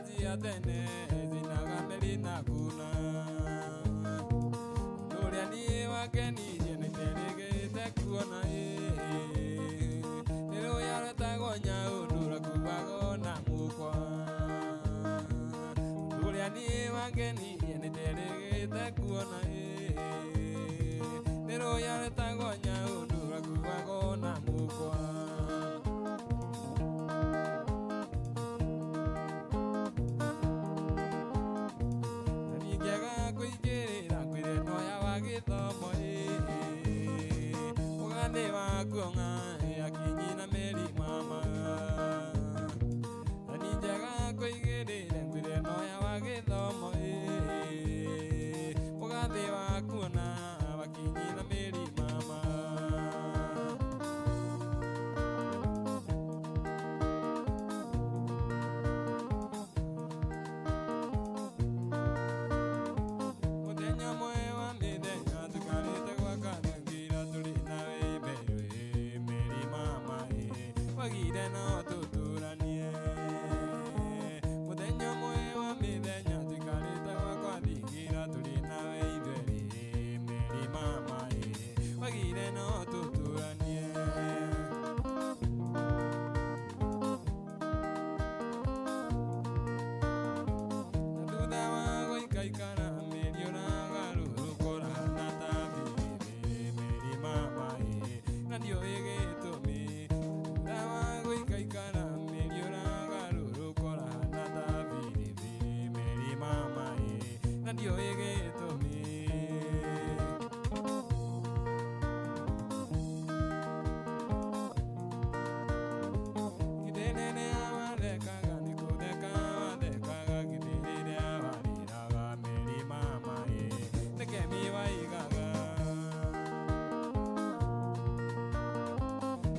cia tene cinaga Melina kuna Ndoria niĩ wakenirie nĩnderĩgĩte kuona Nĩrũya rwetagwo Nyaũndũra kuuaga na mũkwa Ndoria niĩ wakenirie nĩnderĩgĩte kuona Nĩrũya rwetagwo Nyaũndũra kuuaga na mũkwa Ugande wa kuonga akinyina Meri mama Nani njega kuigirire ngwire noya wa githomo Ugande wa kuona akinyina Meri mama Muthenya mwe wa mithenya tukarite gwakana ngira turi nawe Meri mama wagire no tuturanie Muthenya mwe wa mithenya tukarite gwakana ngira turi nawe Meri mama wagire no tuturanie Thutha wa gũikaikara Meri ũragarũrũkũra na tabiri Meri mama na ndiũĩ gĩtũmi Thutha wa gũikaikara Meri ũragarũrũkũra na tabiri Meri mama na ndiũĩ gĩtũmi Githĩ wathekaga nĩ kũtheka wathekaga githĩ rĩrĩa warĩraga Meri mama nĩ kemi waigaga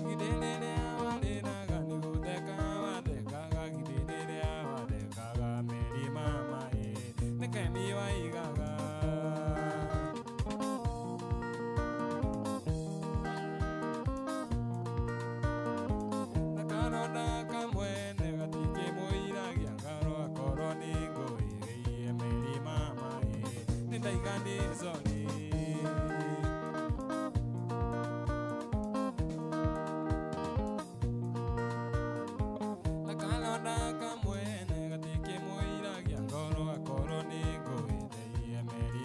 Githĩ rĩrĩa warĩraga nĩ gũtheka wathekaga githĩ rĩrĩa wathekaga Meri mama nĩ kemi waigaga Na karonda kamwe nĩ gatingĩmũiragia ngaro akorwo nĩ ngũĩrĩirie Meri mama nĩ ndaiganĩrwo nĩ Na karonda kamwe nĩ gatingĩmũiragia ngoro akorwo nĩ ngũĩrĩirie Meri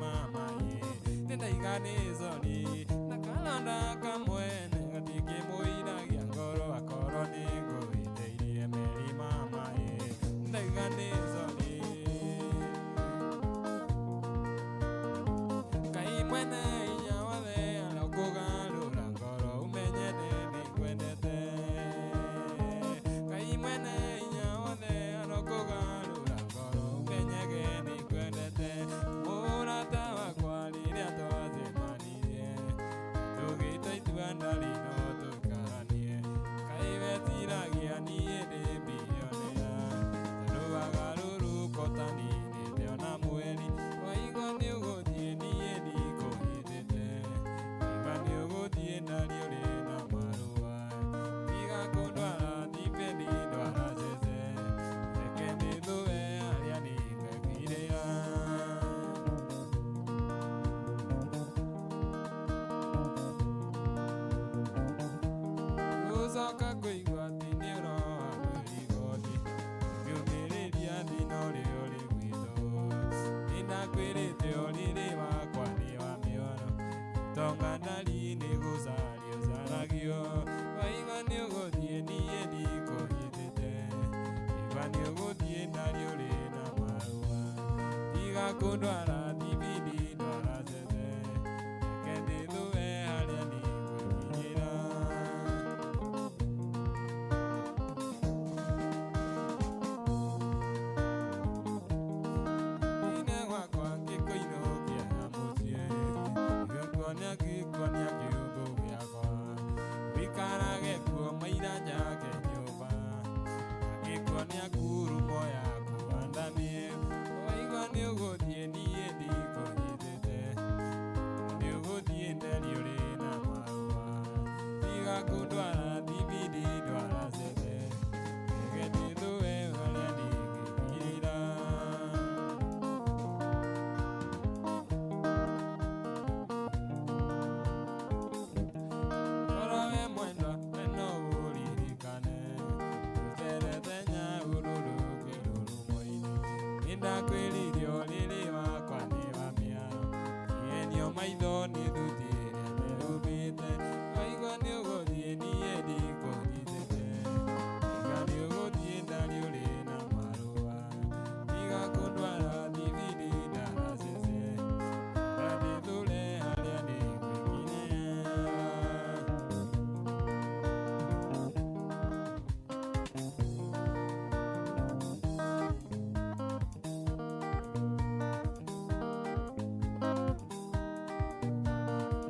mama nĩ ndaiganĩrwo nĩ Na kalanda kamwe nĩ gatingĩmũiragia ngoro akorwo nĩ ngũĩtĩirie Meri mama ndaiganĩrwo nĩ Ngai mwene hinya wothe arokũgarũra ngoro ũmenye nĩngwendete Ngai mwene hinya wothe arokũgarũra ngoro ũmenyege nĩngwendete Mũrata wakwa rĩrĩa twacemanirie tũgĩtua itua ndari no tũikaranie Ngai wetiragia niĩ ndĩ bilionea Tondũ wagarũrũka ũtaninĩte ona mweri Waigua nĩ ũgũthiĩ niĩ ndikũhĩtĩte Waigua nĩ ũgũthiĩ ndari ũrĩ na marũa Tiga kũndwara thibendi ndwara cece Reke ndĩthũe harĩa nĩngwĩkirĩra Gũcoka kũigua atĩ nĩ ũroa gwĩrigoti Ngĩũmĩrĩria thĩna ũrĩa ũrĩ gwitũ Nĩndakwĩrĩte ũrĩrĩ wakwa nĩ wa mĩoro Tonga ndari nĩ gũcario caragio Waigua nĩ ũgũthiĩ niĩ ndikũhĩtĩte Waigua nĩ ũgũthiĩ ndari ũrĩ na marũa Tiga kũndwara thibendi ndwara cece Reke ndĩthũe harĩa nĩngwĩkinyĩra nĩa gĩkonia kĩũngũ gĩakwa wĩikarage kuo maira njake nyũmba agĩkonia ngurumo yaku andanie waigua nĩũgũthiĩ niĩ ndikũnyitĩte nĩũgũthiĩ nderi ũrĩ na marũa tiga kũndwara thibindi ndwara cete reke ndĩthũe harĩa ndĩngĩkinyĩra toro we mwendwa we no ũririkane tũcerete nyaũrũrũ kĩrũrũmo-inĩ nĩndakwĩrire ũrĩrĩ wakwa nĩ wa mĩaro kĩgenio maitho nĩ thuti ĩrĩa nderũmbĩte waigua nĩũgũthiĩ niĩ ndikũnyitĩte tiga nĩũgũthiĩ ndari ũrĩ na marũa tiga kũndwara thibindi ndaracece ndathithũre harĩa ndĩngĩkinyĩra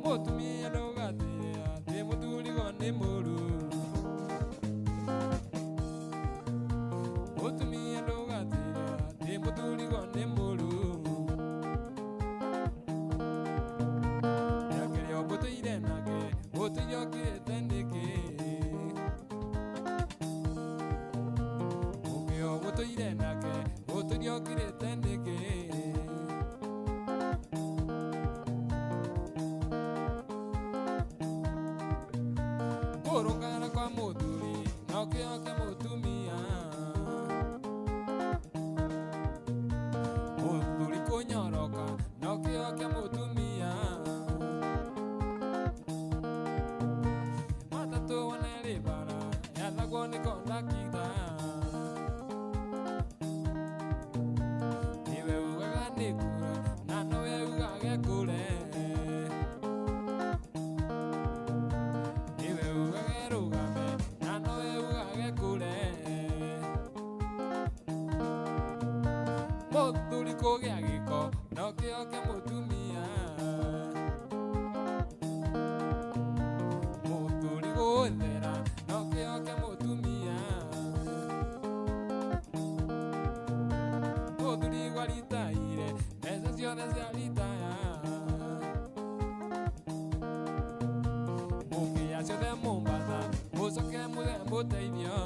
mũtumia ndũgatĩre atĩ mũthurigo nĩ mũũru mũtumia ndũgatĩre atĩ mũthurigo nĩ mũũru yakĩrĩa ũmbũtũire nake ũtũire ũkĩrĩte nĩkĩ ũkĩo mũtũire nake ũtũire ũkĩrĩte nĩkĩ kũrũngana kwa mũthuri no kĩo kĩa mũtumia mũthuri kũnyoroka no kĩo kĩa mũtumia matatũ wanere bara yathagwo nĩ kondakitha niwe ugaga nĩ kure na nowe ugage kure niwe ugage rũgame na nowe ugage kure mũthuri kũgĩa gĩko no kĩo kĩa mũtumia mũthuri gũthera no kĩo kĩa mũtumia mũthuri gwaritaire mbeca ciothe cia ritaya mũkĩya ciothe Mombasa mũcoke mũthe mũteithio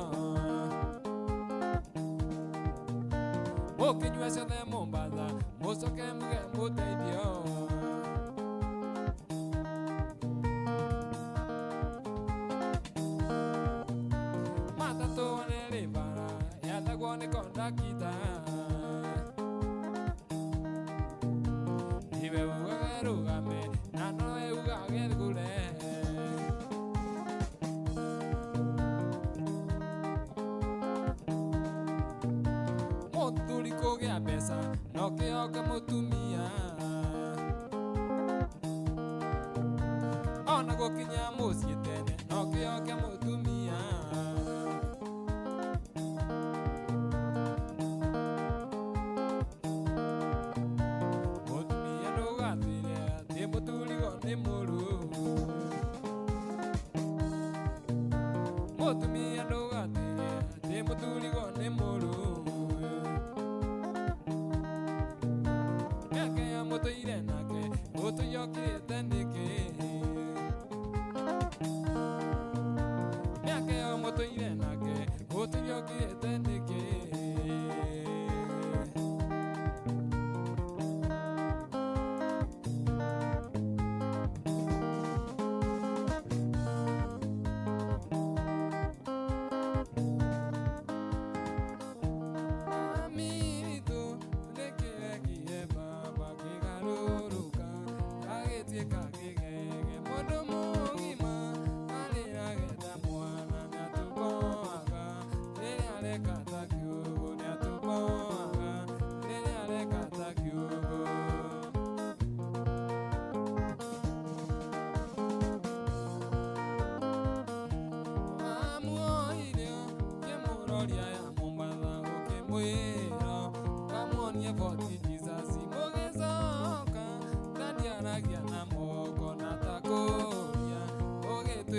mũkĩnyua ciothe Mombasa mũcoke mũge mũteithio matatũ wanere bara yathagwo nĩ kondakitha niwe ugage rũgame na nowe ugage kure mũthuri kũgĩa mbeca no kĩo kĩa mũtumia ona gũkinya mũciĩ tene no kĩo kĩa mũtumia mũtumia ndũgatĩre atĩ mũthurigo nĩ mũũru mũtumia ndũgatĩre atĩ mũthurigo nĩ mũũru mĩaka ya mũtũire nake ũtũire ũkĩrĩte nĩkĩ mĩaka ya mũtũire nake ũtũire ũkĩrĩte nĩkĩ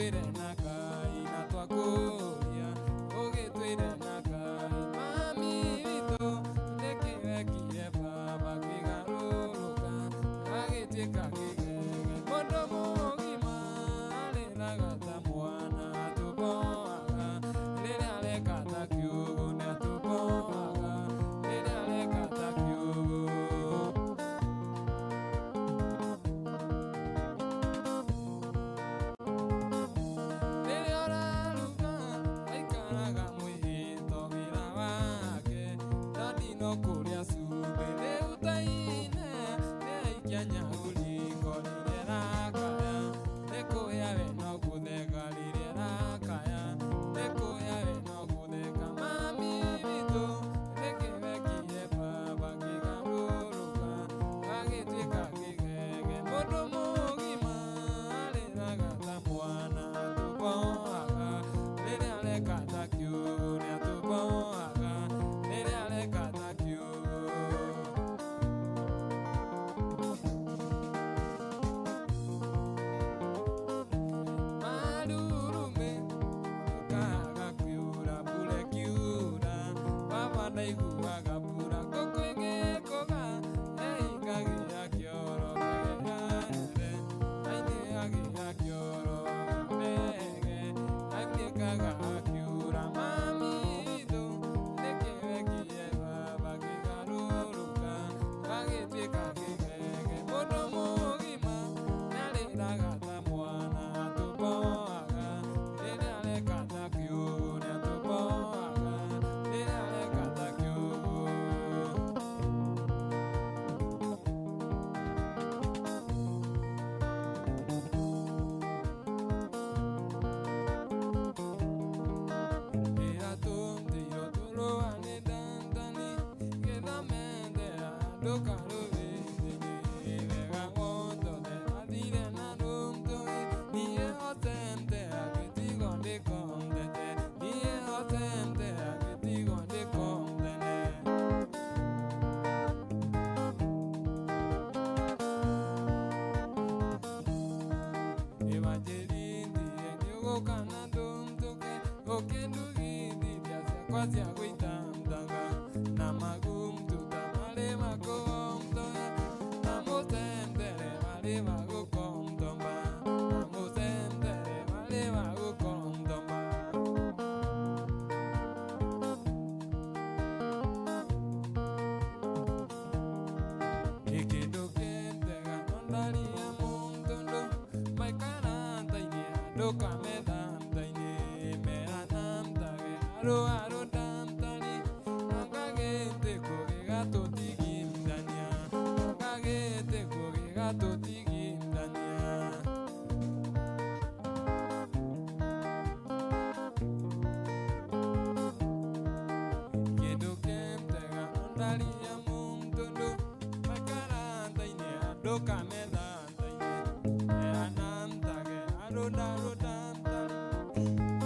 ugĩtwĩre na Ngai na twakũũria ugĩtwĩre na Ngai mami witũ nĩkĩ wekire baba kĩgarũrũka agĩtuĩka kĩgege mũndũ mũgima arĩraga ta mwana atũmboaga rĩrĩa areka ta kiugũ nĩ atũmboaga rĩrĩa areka ta kiugũ. Rĩrĩa ũraruga aikaraga mwĩhĩtwo wĩra wake no kũrĩa cumbĩ rĩu ta-inĩ nĩaikia nyau riko rĩrĩa rakaya nĩkũhĩa we no gũtheka rĩrĩa rakaya nĩkũhĩa we no gũtheka mami witũ nĩkĩ wekire baba kĩgarũrũka agĩtuĩka kĩgege mũndũ mũgima arĩraga ta mwana atũmboaga rĩrĩa areka ta kiugũ nĩ atũmboaga rĩrĩa areka ta kiugũ. Marurume kaga kiura mbura ĩkiura baba ndaiguaga mbura ngũkũ ĩgĩkũga ĩhingagĩra kĩoro kĩgereire ainĩhagĩra kĩoro ndege ainĩkaga akiura mami witũ nĩkĩ wekire baba kĩgarũrũka agĩtuĩka kĩgege mũndũ mũgima nĩarĩraga ta mwana atũmboaga rĩrĩa areka ta kiugũ nĩ atũmboaga rĩrĩa areka ta kiugũ. Iratundirwo tũrũa nĩ Dathani gĩthamendera ndũkarũrĩrĩrie wega wotothe athire na rũmtũĩ niĩ hotendera gĩtigo ndĩkomthete niĩ hotendera gĩtigo ndĩkomthene. Evangelindie nĩũgũka na ndũmtũke ũkĩndugithia ciakwa cia gũitamtaga na magumtuta marĩ makũomtoya na mũtendere marĩ magũkomtomba na mũtendere marĩ magũkomtomba. Gĩkĩndũ kĩndega no ndaria mũntũndũ maikaranta-inĩ andũ kamethamta-inĩ meranamtage arũ arũ ndamtari angagĩtĩkwo gĩgatũtigithania angagĩtĩkwo gĩgatũtigithania. Kĩndũ kĩndega no ndaria mũntũndũ maikaranta-inĩ andũ kamethamta-inĩ meranamtage arũ ndarũ ndamtari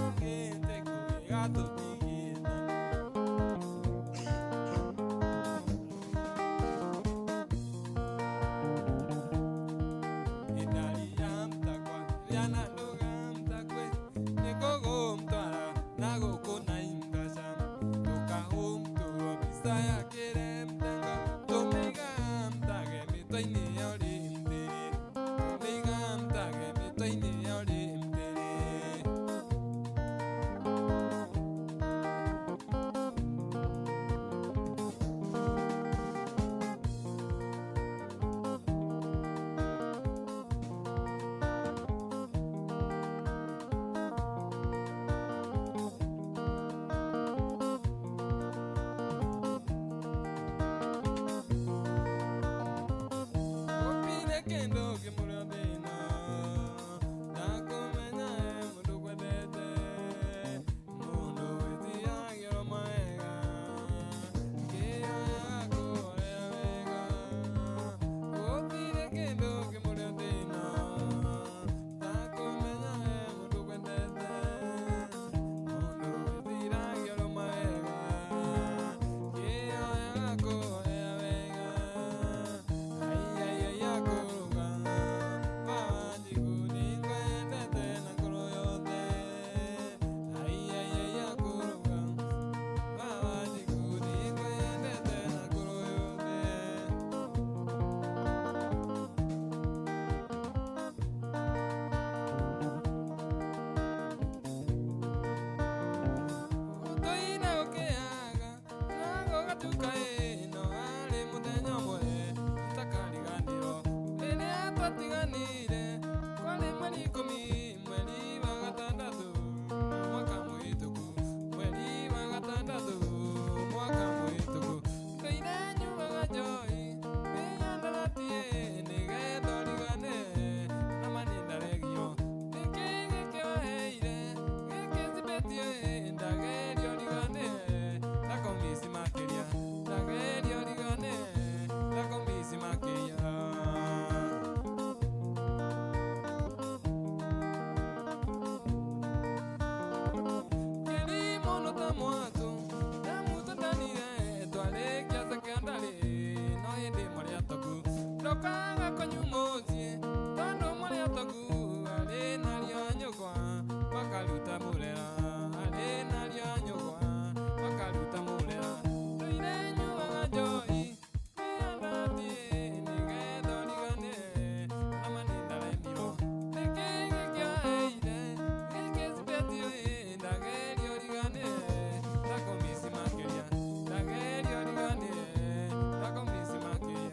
angagĩtĩkwo gĩgatũtigithania. Indariamtakwa rĩana ndũgamtakwe nĩkũgũmtwara na gũkũ na imbaca tũkahũmtũrwo mbica ya kĩremtenga tũmĩgamtage mĩtwe-inĩ ya ũrĩmtĩrĩ tũmĩgamtage mĩtwe-inĩ ya ũrĩmtĩrĩ. Gũtirĩ kĩndũ kĩmũrĩa thĩna na kũmenya mũndũ kwendete mũndũ wĩthiagĩrwo mawega kĩoyaga kũrĩa wega. Gũtirĩ kĩndũ kĩmũrĩa thĩna na kũmenya mũndũ kwendete mũndũ wĩthiagĩrwo mawega kĩoyaga kũrĩa wega. Ai ai ai akũrũga Ndokaga kwanyu mũciĩ tondũ mũrĩ ũtongu arĩ nario nyũkwa makaruta mũrera arĩ nario nyũkwa makaruta mũrera tũire nyuaga njohi kĩandathi nĩgetha ũrigane na maninda remirwo nĩkĩ gĩkĩaheire gĩkĩcipetio ndageria ũrigane ndakomisi makĩria ndageria ũrigane ndakomisi makĩria.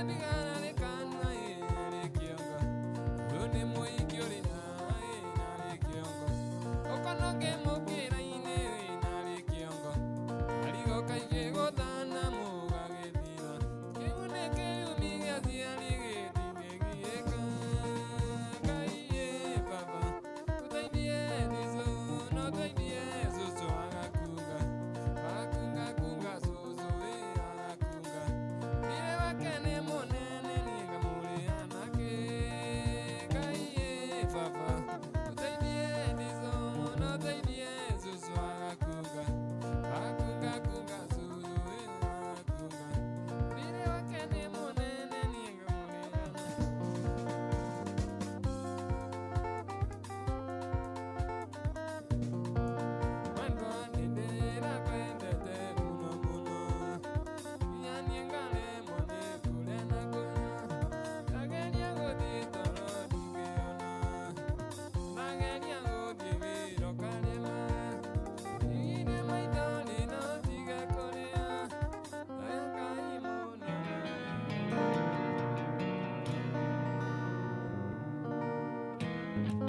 ndiga